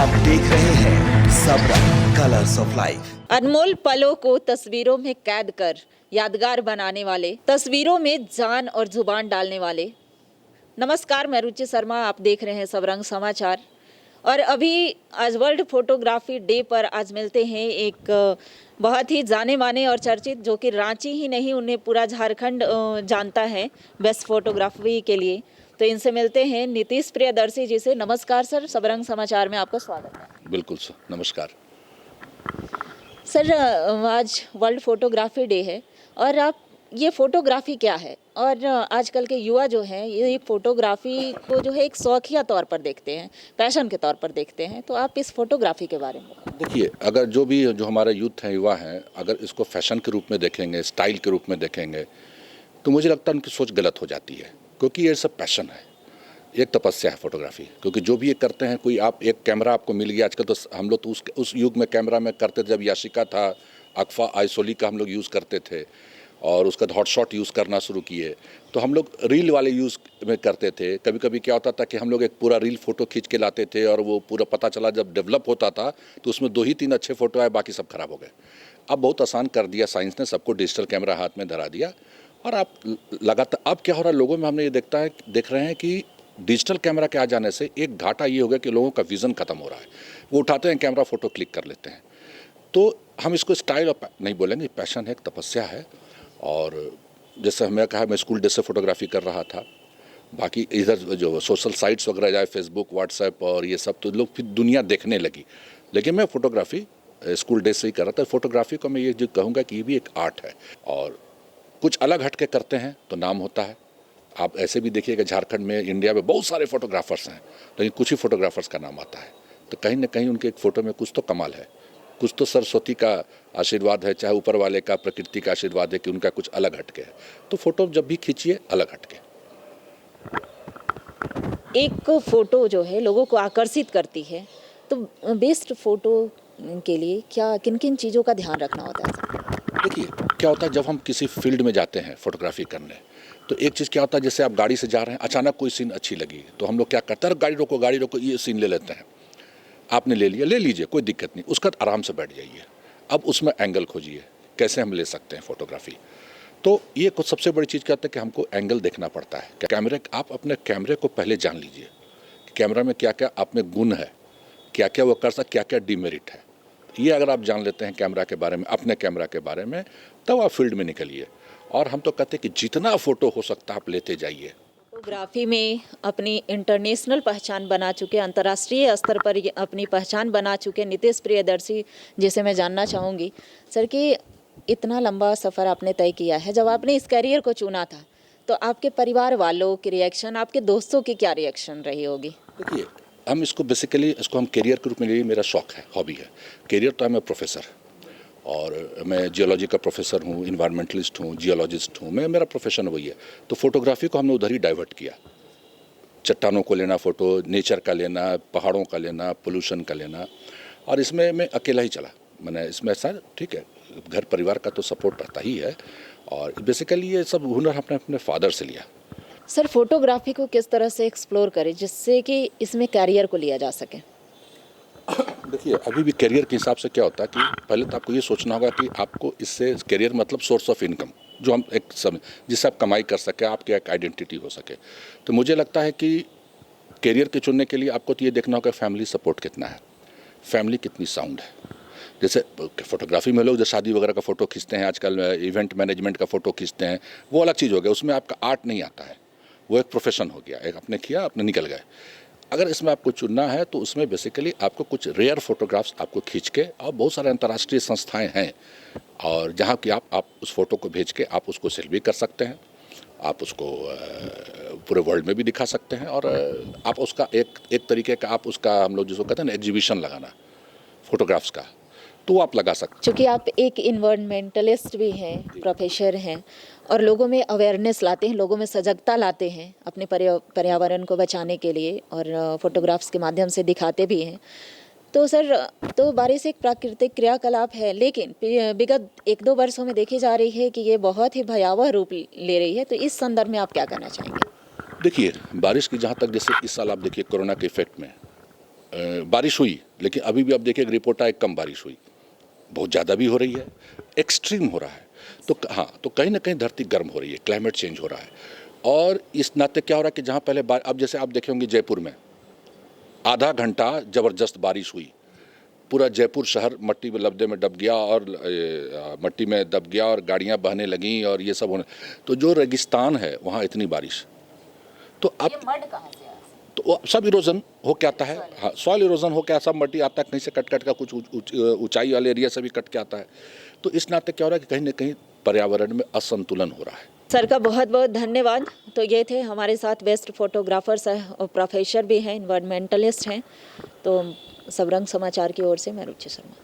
आप देख रहे हैं सबरंग कलर्स ऑफ लाइफ। अनमोल पलों को तस्वीरों में कैद कर यादगार बनाने वाले, तस्वीरों में जान और जुबान डालने वाले। नमस्कार, मैं रुचि शर्मा, आप देख रहे हैं सबरंग समाचार। और अभी आज वर्ल्ड फोटोग्राफी डे पर आज मिलते हैं एक बहुत ही जाने माने और चर्चित, जो कि रांची ही नहीं उन्हें पूरा झारखंड जानता है बेस्ट फोटोग्राफी के लिए। तो इनसे मिलते हैं नीतीश प्रियदर्शी जी से। नमस्कार सर, सबरंग समाचार में आपका स्वागत है। बिल्कुल सर, नमस्कार। सर, आज वर्ल्ड फोटोग्राफी डे है और आप ये फोटोग्राफी क्या है, और आजकल के युवा जो हैं ये फोटोग्राफी को जो है एक शौकिया तौर पर देखते हैं, पैशन के तौर पर देखते हैं। तो आप इस फोटोग्राफी के बारे में देखिए, अगर जो हमारा यूथ है, युवा हैं, अगर इसको फैशन के रूप में देखेंगे, स्टाइल के रूप में देखेंगे, तो मुझे लगता है उनकी सोच गलत हो जाती है, क्योंकि ये सब पैशन है, एक तपस्या है फोटोग्राफी। क्योंकि जो भी ये करते हैं, कोई आप एक कैमरा आपको मिल गया, आजकल तो हम लोग तो उस युग में कैमरा में करते थे जब याशिका था, अक्फा आइसोली का हम लोग यूज़ करते थे, और उसका हॉट शॉट यूज़ करना शुरू किए। तो हम लोग रील वाले यूज़ में करते थे। कभी कभी क्या होता था कि हम लोग एक पूरा रील फ़ोटो खींच के लाते थे, और वो पूरा पता चला जब डेवलप होता था तो उसमें 2 ही 3 अच्छे फ़ोटो आए, बाकी सब खराब हो गए। अब बहुत आसान कर दिया साइंस ने, सबको डिजिटल कैमरा हाथ में धरा दिया, और आप लगातार अब क्या हो रहा है लोगों में, हमने ये देख रहे हैं कि डिजिटल कैमरा के आ जाने से एक घाटा ये हो गया कि लोगों का विज़न ख़त्म हो रहा है। वो उठाते हैं कैमरा, फ़ोटो क्लिक कर लेते हैं। तो हम इसको स्टाइल और नहीं बोलेंगे, पैशन है, एक तपस्या है। और जैसे हमें कहा, मैं स्कूल डेज से फोटोग्राफी कर रहा था। बाकी इधर जो सोशल साइट्स वगैरह जाए, फेसबुक, व्हाट्सएप और ये सब, तो लोग फिर दुनिया देखने लगी। लेकिन मैं फोटोग्राफी स्कूल डेज से ही कर रहा था। फोटोग्राफी को मैं ये जो कहूँगा कि ये भी एक आर्ट है, और कुछ अलग हट के करते हैं तो नाम होता है। आप ऐसे भी देखिएगा, झारखंड में, इंडिया में बहुत सारे फोटोग्राफर्स हैं, लेकिन कुछ ही फोटोग्राफर्स का नाम आता है। तो कहीं ना कहीं उनके एक फ़ोटो में कुछ तो कमाल है, कुछ तो सरस्वती का आशीर्वाद है, चाहे ऊपर वाले का, प्रकृति का आशीर्वाद है कि उनका कुछ अलग हटके है। तो फोटो जब भी खींचिए, अलग हटके। एक फ़ोटो जो है लोगों को आकर्षित करती है, तो बेस्ट फ़ोटो के लिए क्या किन किन चीज़ों का ध्यान रखना होता है? देखिए, क्या होता है जब हम किसी फील्ड में जाते हैं फोटोग्राफी करने, तो एक चीज़ क्या होता है, जैसे आप गाड़ी से जा रहे हैं, अचानक कोई सीन अच्छी लगी, तो हम लोग क्या करते हैं, गाड़ी रोको, ये सीन ले लेते हैं। आपने ले लिया, ले लीजिए, कोई दिक्कत नहीं, उसका आराम से बैठ जाइए। अब उसमें एंगल खोजिए, कैसे हम ले सकते हैं फोटोग्राफी। तो ये कुछ सबसे बड़ी चीज़ क्या होता है कि हमको एंगल देखना पड़ता है। आप अपने कैमरे को पहले जान लीजिए कि कैमरा में क्या क्या आप में गुण है, क्या क्या वो कर सकता, क्या क्या डिमेरिट है। ये अगर आप जान लेते हैं कैमरा के बारे में, अपने कैमरा के बारे में, तब आप फील्ड में निकलिए। और हम तो कहते हैं कि जितना फ़ोटो हो सकता है आप लेते जाइए। फोटोग्राफी में अपनी इंटरनेशनल पहचान बना चुके, अंतर्राष्ट्रीय स्तर पर ये अपनी पहचान बना चुके नीतीश प्रियदर्शी, जिसे मैं जानना चाहूँगी सर कि इतना लंबा सफ़र आपने तय किया है। जब आपने इस करियर को चुना था, तो आपके परिवार वालों की रिएक्शन, आपके दोस्तों की क्या रिएक्शन रही होगी? देखिए, हम इसको हम करियर के रूप में लिए, मेरा शौक है, हॉबी है। करियर तो है, मैं प्रोफेसर, और मैं जियोलॉजी का प्रोफेसर हूँ, इन्वायरमेंटलिस्ट हूँ, जियोलॉजिस्ट हूँ। मेरा प्रोफेशन वही है। तो फोटोग्राफी को हमने उधर ही डाइवर्ट किया। चट्टानों को लेना फ़ोटो, नेचर का लेना, पहाड़ों का लेना, पोल्यूशन का लेना, और इसमें मैं अकेला ही चला। मैंने इसमें ऐसा, ठीक है, घर परिवार का तो सपोर्ट रहता ही है, और बेसिकली ये सब हुनर हमने अपने फादर से लिया। सर, फोटोग्राफी को किस तरह से एक्सप्लोर करें जिससे कि इसमें कैरियर को लिया जा सके? देखिए, अभी भी करियर के हिसाब से क्या होता है कि पहले तो आपको ये सोचना होगा कि आपको इससे करियर मतलब सोर्स ऑफ इनकम, जो हम एक सब जिससे आप कमाई कर सके, आपकी एक आइडेंटिटी हो सके। तो मुझे लगता है कि करियर के चुनने के लिए आपको तो ये देखना होगा फैमिली सपोर्ट कितना है, फैमिली कितनी साउंड है। जैसे फोटोग्राफी में लोग जो शादी वगैरह का फ़ोटो खींचते हैं, आजकल इवेंट मैनेजमेंट का फ़ोटो खींचते हैं, वो अलग चीज़ हो गया, उसमें आपका आर्ट नहीं आता है, वो एक प्रोफेशन हो गया, एक आपने किया, अपने निकल गए। अगर इसमें आपको चुनना है तो उसमें बेसिकली आपको कुछ रेयर फोटोग्राफ्स आपको खींच के, और बहुत सारे अंतर्राष्ट्रीय संस्थाएं हैं, और जहाँ कि आप उस फोटो को भेज के आप उसको सेल भी कर सकते हैं, आप उसको पूरे वर्ल्ड में भी दिखा सकते हैं, और आप उसका एक तरीके का आप उसका, हम लोग जिसको कहते हैं ना, एग्जीबिशन लगाना फोटोग्राफ्स का, तो आप लगा सकते हैं। चूँकि आप एक इन्वायरमेंटलिस्ट भी हैं, प्रोफेसर हैं, और लोगों में अवेयरनेस लाते हैं, लोगों में सजगता लाते हैं अपने पर्यावरण को बचाने के लिए, और फोटोग्राफ्स के माध्यम से दिखाते भी हैं। तो सर, तो बारिश एक प्राकृतिक क्रियाकलाप है, लेकिन विगत 1-2 वर्षों में देखी जा रही है कि ये बहुत ही भयावह रूप ले रही है। तो इस संदर्भ में आप क्या कहना चाहेंगे? देखिए, बारिश की जहाँ तक, जैसे इस साल आप देखिए कोरोना के इफेक्ट में बारिश हुई, लेकिन अभी भी आप देखिए, एक रिपोर्ट आया कम बारिश हुई, बहुत ज़्यादा भी हो रही है, एक्सट्रीम हो रहा है। तो हाँ, तो कहीं ना कहीं धरती गर्म हो रही है, क्लाइमेट चेंज हो रहा है। और इस नाते क्या हो रहा है कि जहाँ पहले अब जैसे आप देखे होंगे जयपुर में आधा घंटा ज़बरदस्त बारिश हुई, पूरा जयपुर शहर मट्टी में लबदे में दब गया और मट्टी में दब गया और गाड़ियाँ बहने लगीं और ये सब होने। तो जो रेगिस्तान है वहाँ इतनी बारिश, तो अब मड कहाँ से आया? तो वो सब इरोजन हो के आता है। हाँ, सॉइल इरोजन हो के सब मट्टी आता है, कहीं से कट कट का कुछ ऊंचाई वाले एरिया से भी कट के आता है। तो इस नाते क्या हो रहा है कि कहीं ना कहीं पर्यावरण में असंतुलन हो रहा है। सर का बहुत बहुत धन्यवाद। तो ये थे हमारे साथ बेस्ट फोटोग्राफर्स हैं और प्रोफेसर भी हैं, इन्वायरमेंटलिस्ट हैं। तो सबरंग समाचार की ओर से मैं रुचि शर्मा।